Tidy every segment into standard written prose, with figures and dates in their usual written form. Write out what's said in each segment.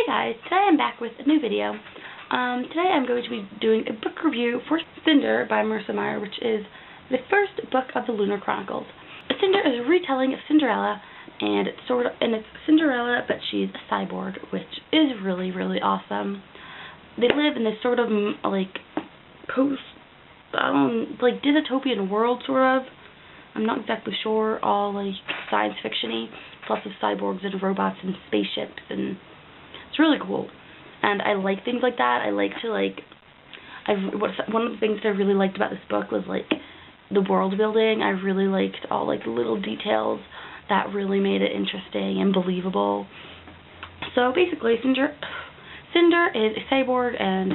Hi guys, today I'm back with a new video. Today I'm going to be doing a book review for Cinder by Marissa Meyer, which is the first book of the Lunar Chronicles. Cinder is a retelling of Cinderella, and it's Cinderella, but she's a cyborg, which is really, really awesome. They live in this sort of like like dystopian world, sort of. I'm not exactly sure, all like science fiction-y, lots of cyborgs and robots and spaceships, and it's really cool. And I like things like that. I like to one of the things that I really liked about this book was like the world building. I really liked all like the little details that really made it interesting and believable. So basically, Cinder is a cyborg, and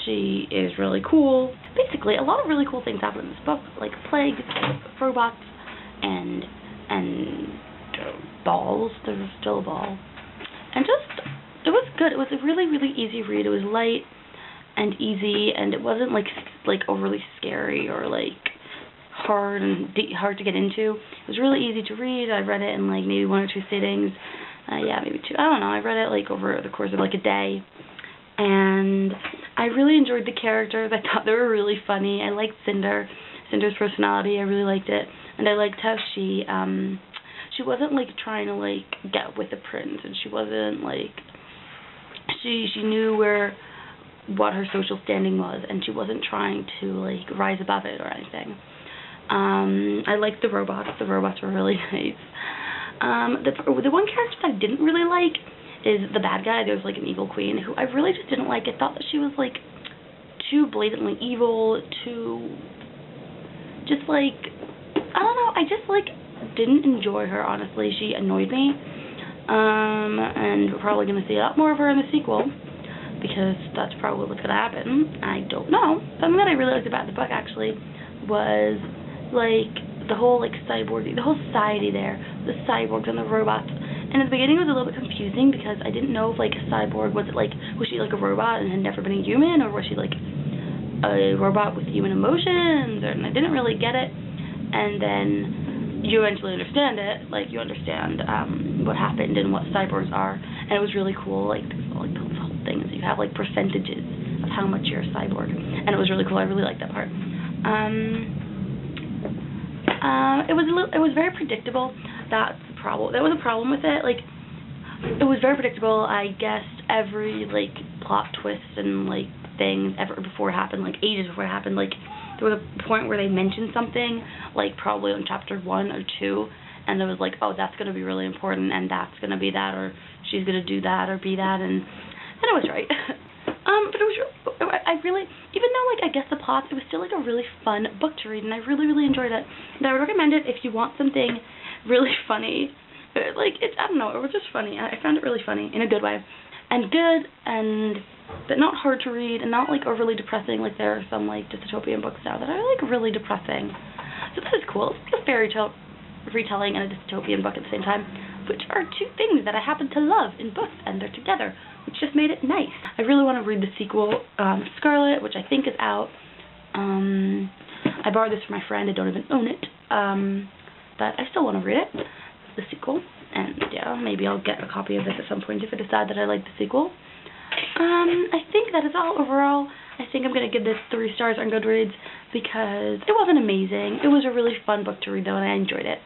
she is really cool. Basically, a lot of really cool things happen in this book, like plagues, robots, and balls. There's still a ball. And just, it was good. It was a really, really easy read. It was light and easy, and it wasn't like overly scary or like hard to get into. It was really easy to read. I read it in like maybe 1 or 2 sittings. Yeah, maybe 2. I don't know. I read it like over the course of like a day. And I really enjoyed the characters. I thought they were really funny. I liked Cinder's personality. I really liked it. And I liked how she wasn't like trying to like get with the prince, and she wasn't like, she knew what her social standing was, and she wasn't trying to like rise above it or anything. I liked the robots. The robots were really nice. The one character that I didn't really like is the bad guy. There was like an evil queen who I really just didn't like. I thought that she was like too blatantly evil, too just like, I don't know, I just like didn't enjoy her, honestly. She annoyed me. And we're probably going to see a lot more of her in the sequel, because that's probably what's going to happen. I don't know. Something that I really liked about the book actually was like the whole like cyborg, the whole society there, the cyborgs and the robots. And at the beginning it was a little bit confusing because I didn't know if like a cyborg, was she like a robot and had never been a human, or was she like a robot with human emotions, and I didn't really get it. And then you eventually understand it, like you understand what happened and what cyborgs are, and it was really cool. Like those whole things, you have like percentages of how much you're a cyborg, and it was really cool. I really liked that part. It was very predictable. That's the problem. That was a problem with it. Like, it was very predictable. I guessed every like plot twist and like thing ever before it happened, like ages before it happened. Like, there was a point where they mentioned something, like probably on chapter 1 or 2, and it was like, oh, that's going to be really important, and that's going to be that, or she's going to do that, or be that, and it was right. But it was I really, even though like I guess the plot, it was still like a really fun book to read, and I really, really enjoyed it. And I would recommend it if you want something really funny. Like, I don't know, it was just funny. I found it really funny in a good way, and but not hard to read, and not like overly depressing like there are some like dystopian books now that are like really depressing. So this is cool. It's like a fairy tale retelling and a dystopian book at the same time, which are 2 things that I happen to love in books, and they're together, which just made it nice. I really want to read the sequel, Scarlet, which I think is out. I borrowed this from my friend. I don't even own it, but I still want to read it, the sequel, and yeah, maybe I'll get a copy of this at some point if I decide that I like the sequel. I think that is all overall. I think I'm going to give this 3 stars on Goodreads because it wasn't amazing. It was a really fun book to read though, and I enjoyed it.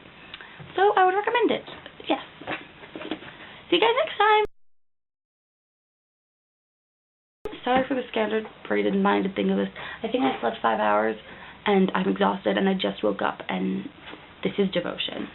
So I would recommend it. Yes. See you guys next time. Sorry for the scattered, braided-minded thing of this. I think I slept 5 hours, and I'm exhausted, and I just woke up, and this is devotion.